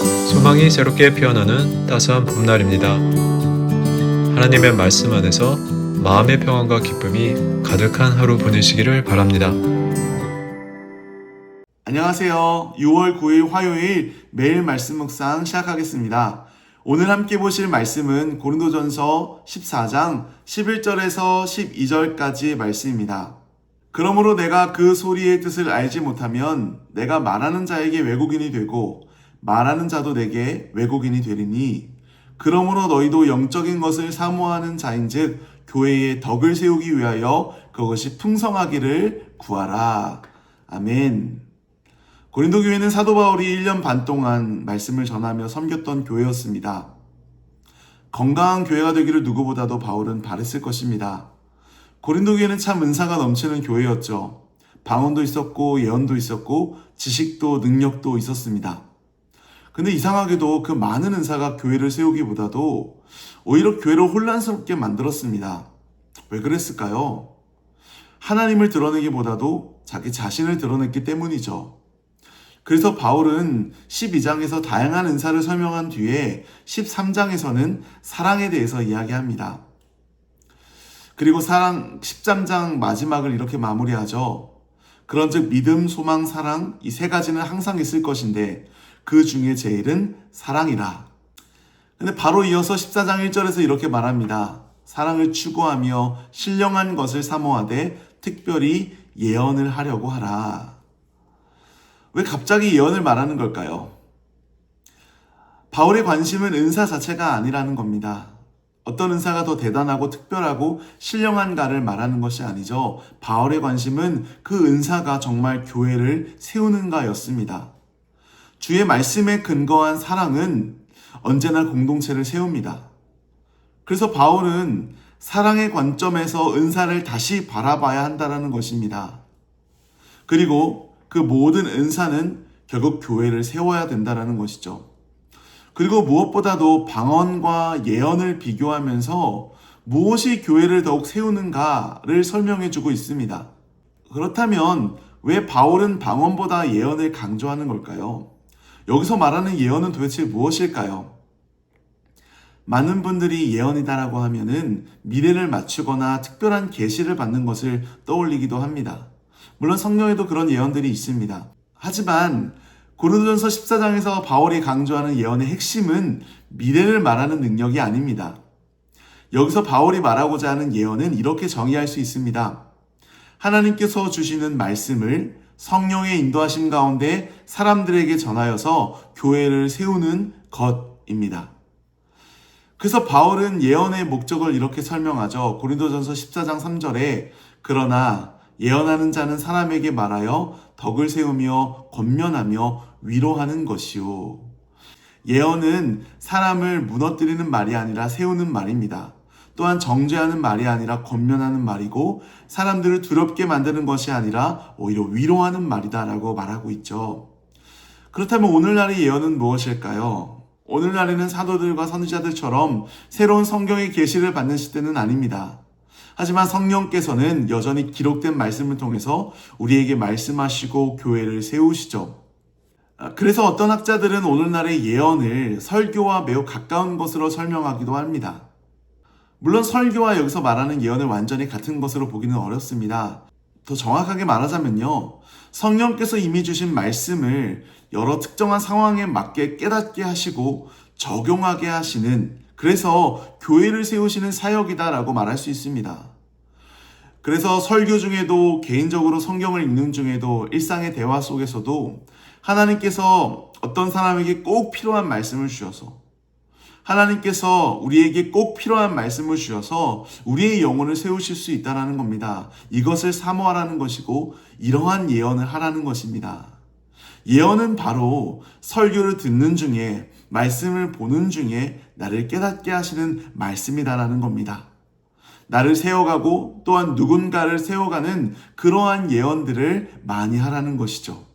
소망이 새롭게 피어나는 따스한 봄날입니다. 하나님의 말씀 안에서 마음의 평안과 기쁨이 가득한 하루 보내시기를 바랍니다. 안녕하세요. 6월 9일 화요일 매일 말씀 묵상 시작하겠습니다. 오늘 함께 보실 말씀은 고린도전서 14장 11절에서 12절까지의 말씀입니다. 그러므로 내가 그 소리의 뜻을 알지 못하면 내가 말하는 자에게 외국인이 되고 말하는 자도 내게 외국인이 되리니, 그러므로 너희도 영적인 것을 사모하는 자인즉 교회의 덕을 세우기 위하여 그것이 풍성하기를 구하라. 아멘. 고린도 교회는 사도 바울이 1년 반 동안 말씀을 전하며 섬겼던 교회였습니다. 건강한 교회가 되기를 누구보다도 바울은 바랬을 것입니다. 고린도 교회는 참 은사가 넘치는 교회였죠. 방언도 있었고 예언도 있었고 지식도 능력도 있었습니다. 근데 이상하게도 그 많은 은사가 교회를 세우기보다도 오히려 교회를 혼란스럽게 만들었습니다. 왜 그랬을까요? 하나님을 드러내기보다도 자기 자신을 드러냈기 때문이죠. 그래서 바울은 12장에서 다양한 은사를 설명한 뒤에 13장에서는 사랑에 대해서 이야기합니다. 그리고 13장 마지막을 이렇게 마무리하죠. 그런즉 믿음, 소망, 사랑, 이 세 가지는 항상 있을 것인데 그 중에 제일은 사랑이라. 근데 바로 이어서 14장 1절에서 이렇게 말합니다. 사랑을 추구하며 신령한 것을 사모하되 특별히 예언을 하려고 하라. 왜 갑자기 예언을 말하는 걸까요? 바울의 관심은 은사 자체가 아니라는 겁니다. 어떤 은사가 더 대단하고 특별하고 신령한가를 말하는 것이 아니죠. 바울의 관심은 그 은사가 정말 교회를 세우는가였습니다. 주의 말씀에 근거한 사랑은 언제나 공동체를 세웁니다. 그래서 바울은 사랑의 관점에서 은사를 다시 바라봐야 한다는 것입니다. 그리고 그 모든 은사는 결국 교회를 세워야 된다는 것이죠. 그리고 무엇보다도 방언과 예언을 비교하면서 무엇이 교회를 더욱 세우는가를 설명해주고 있습니다. 그렇다면 왜 바울은 방언보다 예언을 강조하는 걸까요? 여기서 말하는 예언은 도대체 무엇일까요? 많은 분들이 예언이다라고 하면은 미래를 맞추거나 특별한 계시를 받는 것을 떠올리기도 합니다. 물론 성경에도 그런 예언들이 있습니다. 하지만 고린도전서 14장에서 바울이 강조하는 예언의 핵심은 미래를 말하는 능력이 아닙니다. 여기서 바울이 말하고자 하는 예언은 이렇게 정의할 수 있습니다. 하나님께서 주시는 말씀을 성령의 인도하심 가운데 사람들에게 전하여서 교회를 세우는 것입니다. 그래서 바울은 예언의 목적을 이렇게 설명하죠. 고린도전서 14장 3절에 그러나 예언하는 자는 사람에게 말하여 덕을 세우며 권면하며 위로하는 것이요. 예언은 사람을 무너뜨리는 말이 아니라 세우는 말입니다. 또한 정죄하는 말이 아니라 권면하는 말이고 사람들을 두렵게 만드는 것이 아니라 오히려 위로하는 말이다라고 말하고 있죠. 그렇다면 오늘날의 예언은 무엇일까요? 오늘날에는 사도들과 선지자들처럼 새로운 성경의 계시를 받는 시대는 아닙니다. 하지만 성령께서는 여전히 기록된 말씀을 통해서 우리에게 말씀하시고 교회를 세우시죠. 그래서 어떤 학자들은 오늘날의 예언을 설교와 매우 가까운 것으로 설명하기도 합니다. 물론 설교와 여기서 말하는 예언을 완전히 같은 것으로 보기는 어렵습니다. 더 정확하게 말하자면요. 성령께서 이미 주신 말씀을 여러 특정한 상황에 맞게 깨닫게 하시고 적용하게 하시는, 그래서 교회를 세우시는 사역이다라고 말할 수 있습니다. 그래서 설교 중에도 개인적으로 성경을 읽는 중에도 일상의 대화 속에서도 하나님께서 어떤 사람에게 꼭 필요한 말씀을 주셔서 하나님께서 우리에게 꼭 필요한 말씀을 주셔서 우리의 영혼을 세우실 수 있다는 겁니다. 이것을 사모하라는 것이고 이러한 예언을 하라는 것입니다. 예언은 바로 설교를 듣는 중에 말씀을 보는 중에 나를 깨닫게 하시는 말씀이다라는 겁니다. 나를 세워가고 또한 누군가를 세워가는 그러한 예언들을 많이 하라는 것이죠.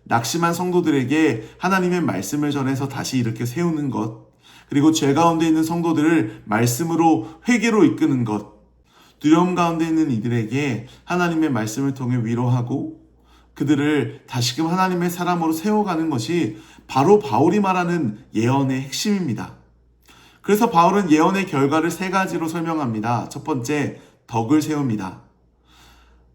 낙심한 성도들에게 하나님의 말씀을 전해서 다시 이렇게 세우는 것, 그리고 죄 가운데 있는 성도들을 말씀으로 회개로 이끄는 것, 두려움 가운데 있는 이들에게 하나님의 말씀을 통해 위로하고 그들을 다시금 하나님의 사람으로 세워가는 것이 바로 바울이 말하는 예언의 핵심입니다. 그래서 바울은 예언의 결과를 세 가지로 설명합니다. 첫 번째, 덕을 세웁니다.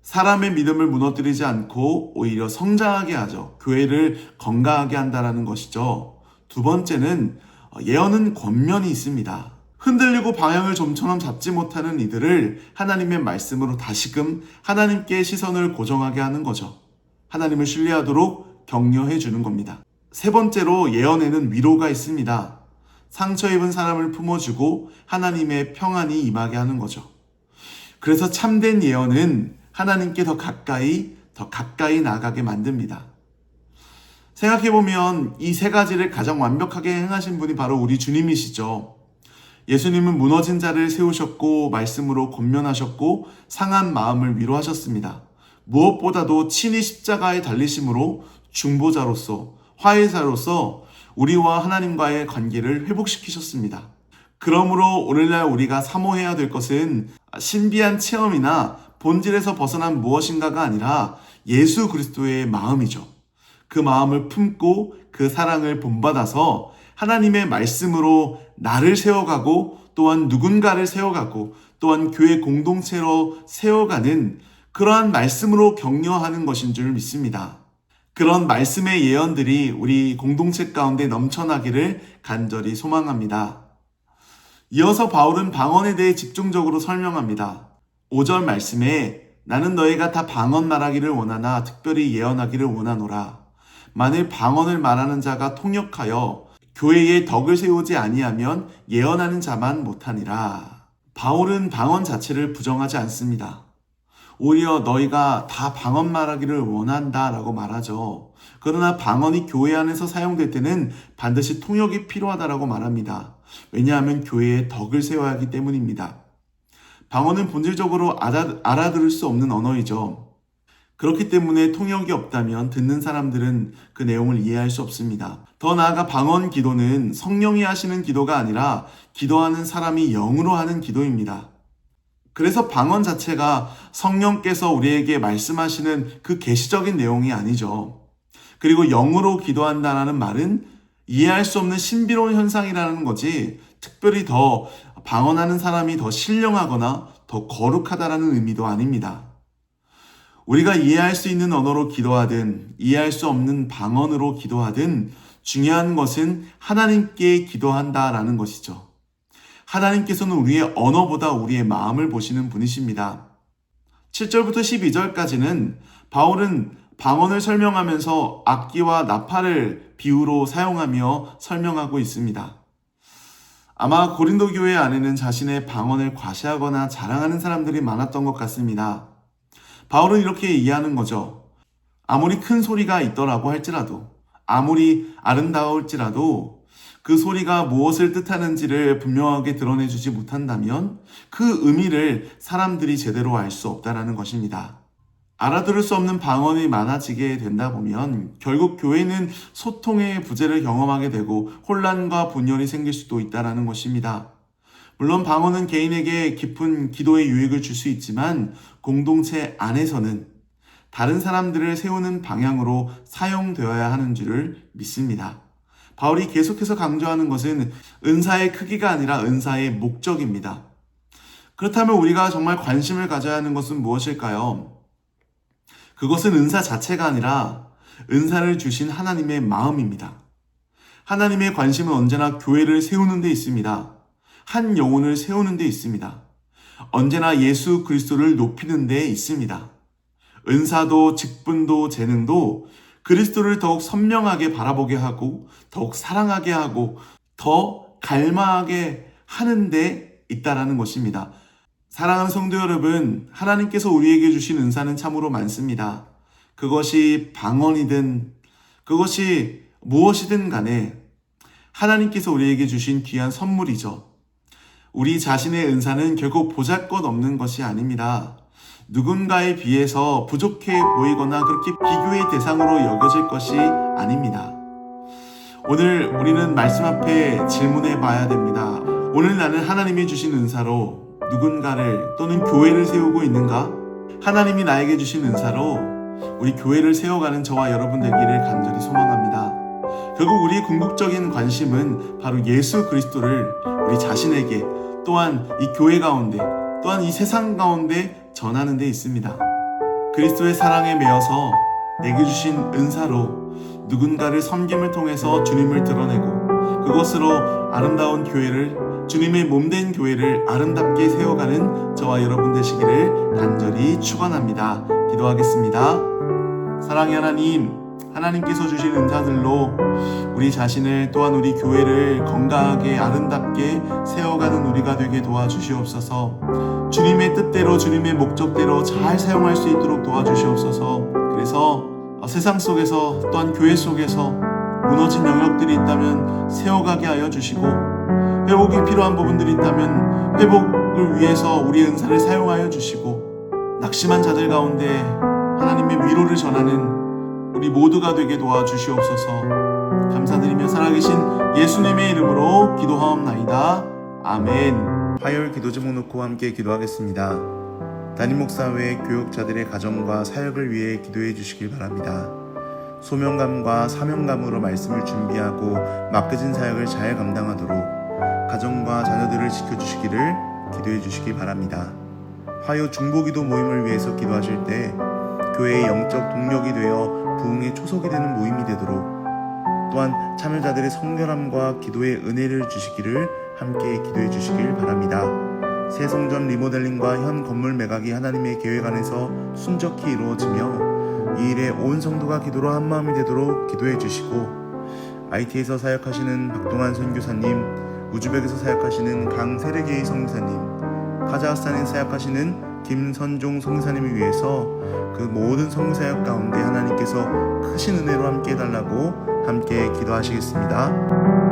사람의 믿음을 무너뜨리지 않고 오히려 성장하게 하죠. 교회를 건강하게 한다는 것이죠. 두 번째는 예언은 권면이 있습니다. 흔들리고 방향을 좀처럼 잡지 못하는 이들을 하나님의 말씀으로 다시금 하나님께 시선을 고정하게 하는 거죠. 하나님을 신뢰하도록 격려해 주는 겁니다. 세 번째로 예언에는 위로가 있습니다. 상처 입은 사람을 품어주고 하나님의 평안이 임하게 하는 거죠. 그래서 참된 예언은 하나님께 더 가까이 나아가게 만듭니다. 생각해보면 이 세 가지를 가장 완벽하게 행하신 분이 바로 우리 주님이시죠. 예수님은 무너진 자를 세우셨고 말씀으로 권면하셨고 상한 마음을 위로하셨습니다. 무엇보다도 친히 십자가에 달리심으로 중보자로서 화해자로서 우리와 하나님과의 관계를 회복시키셨습니다. 그러므로 오늘날 우리가 사모해야 될 것은 신비한 체험이나 본질에서 벗어난 무엇인가가 아니라 예수 그리스도의 마음이죠. 그 마음을 품고 그 사랑을 본받아서 하나님의 말씀으로 나를 세워가고 또한 누군가를 세워가고 또한 교회 공동체로 세워가는 그러한 말씀으로 격려하는 것인 줄 믿습니다. 그런 말씀의 예언들이 우리 공동체 가운데 넘쳐나기를 간절히 소망합니다. 이어서 바울은 방언에 대해 집중적으로 설명합니다. 5절 말씀에 나는 너희가 다 방언 말하기를 원하나 특별히 예언하기를 원하노라. 만일 방언을 말하는 자가 통역하여 교회에 덕을 세우지 아니하면 예언하는 자만 못하니라. 바울은 방언 자체를 부정하지 않습니다. 오히려 너희가 다 방언 말하기를 원한다라고 말하죠. 그러나 방언이 교회 안에서 사용될 때는 반드시 통역이 필요하다라고 말합니다. 왜냐하면 교회에 덕을 세워야 하기 때문입니다. 방언은 본질적으로 알아들을 수 없는 언어이죠. 그렇기 때문에 통역이 없다면 듣는 사람들은 그 내용을 이해할 수 없습니다. 더 나아가 방언 기도는 성령이 하시는 기도가 아니라 기도하는 사람이 영으로 하는 기도입니다. 그래서 방언 자체가 성령께서 우리에게 말씀하시는 그 계시적인 내용이 아니죠. 그리고 영으로 기도한다는 말은 이해할 수 없는 신비로운 현상이라는 거지 특별히 더 방언하는 사람이 더 신령하거나 더 거룩하다라는 의미도 아닙니다. 우리가 이해할 수 있는 언어로 기도하든 이해할 수 없는 방언으로 기도하든 중요한 것은 하나님께 기도한다라는 것이죠. 하나님께서는 우리의 언어보다 우리의 마음을 보시는 분이십니다. 7절부터 12절까지는 바울은 방언을 설명하면서 악기와 나팔을 비유로 사용하며 설명하고 있습니다. 아마 고린도 교회 안에는 자신의 방언을 과시하거나 자랑하는 사람들이 많았던 것 같습니다. 바울은 이렇게 이해하는 거죠. 아무리 큰 소리가 있더라고 할지라도, 아무리 아름다울지라도 그 소리가 무엇을 뜻하는지를 분명하게 드러내주지 못한다면 그 의미를 사람들이 제대로 알 수 없다는 것입니다. 알아들을 수 없는 방언이 많아지게 된다 보면 결국 교회는 소통의 부재를 경험하게 되고 혼란과 분열이 생길 수도 있다는 것입니다. 물론 방언은 개인에게 깊은 기도의 유익을 줄 수 있지만 공동체 안에서는 다른 사람들을 세우는 방향으로 사용되어야 하는 줄을 믿습니다. 바울이 계속해서 강조하는 것은 은사의 크기가 아니라 은사의 목적입니다. 그렇다면 우리가 정말 관심을 가져야 하는 것은 무엇일까요? 그것은 은사 자체가 아니라 은사를 주신 하나님의 마음입니다. 하나님의 관심은 언제나 교회를 세우는 데 있습니다. 한 영혼을 세우는 데 있습니다. 언제나 예수 그리스도를 높이는 데 있습니다. 은사도 직분도 재능도 그리스도를 더욱 선명하게 바라보게 하고 더욱 사랑하게 하고 더 갈망하게 하는 데 있다라는 것입니다. 사랑하는 성도 여러분, 하나님께서 우리에게 주신 은사는 참으로 많습니다. 그것이 방언이든 그것이 무엇이든 간에 하나님께서 우리에게 주신 귀한 선물이죠. 우리 자신의 은사는 결국 보잘것없는 것이 아닙니다. 누군가에 비해서 부족해 보이거나 그렇게 비교의 대상으로 여겨질 것이 아닙니다. 오늘 우리는 말씀 앞에 질문해 봐야 됩니다. 오늘 나는 하나님이 주신 은사로 누군가를 또는 교회를 세우고 있는가? 하나님이 나에게 주신 은사로 우리 교회를 세워가는 저와 여러분 되기를 간절히 소망합니다. 결국 우리의 궁극적인 관심은 바로 예수 그리스도를 우리 자신에게, 또한 이 교회 가운데, 또한 이 세상 가운데 전하는 데 있습니다. 그리스도의 사랑에 매여서 내게 주신 은사로 누군가를 섬김을 통해서 주님을 드러내고, 그것으로 아름다운 교회를, 주님의 몸된 교회를 아름답게 세워가는 저와 여러분 되시기를 간절히 축원합니다. 기도하겠습니다. 사랑의 하나님, 하나님께서 주신 은사들로 우리 자신을, 또한 우리 교회를 건강하게 아름답게 세워가는 우리가 되게 도와주시옵소서. 주님의 뜻대로, 주님의 목적대로 잘 사용할 수 있도록 도와주시옵소서. 그래서 세상 속에서, 또한 교회 속에서 무너진 영역들이 있다면 세워가게 하여 주시고, 회복이 필요한 부분들이 있다면 회복을 위해서 우리의 은사를 사용하여 주시고, 낙심한 자들 가운데 하나님의 위로를 전하는 우리 모두가 되게 도와주시옵소서. 감사드리며 살아계신 예수님의 이름으로 기도하옵나이다. 아멘. 화요일 기도 제목 놓고 함께 기도하겠습니다. 담임 목사 외 교육자들의 가정과 사역을 위해 기도해 주시길 바랍니다. 소명감과 사명감으로 말씀을 준비하고 맡겨진 사역을 잘 감당하도록 가정과 자녀들을 지켜주시기를 기도해 주시기 바랍니다. 화요 중보기도 모임을 위해서 기도하실 때 교회의 영적 동력이 되어 부흥의 초석이 되는 모임이 되도록, 또한 참여자들의 성결함과 기도의 은혜를 주시기를 함께 기도해 주시길 바랍니다. 새 성전 리모델링과 현 건물 매각이 하나님의 계획 안에서 순적히 이루어지며 이 일에 온 성도가 기도로 한마음이 되도록 기도해 주시고, IT에서 사역하시는 박동환 선교사님, 우즈벡에서 사역하시는 강세례교의 선교사님, 카자흐스탄에 사역하시는 김선종 선교사님을 위해서 그 모든 선교사역 가운데 하나님께서 크신 은혜로 함께 해달라고 함께 기도하시겠습니다.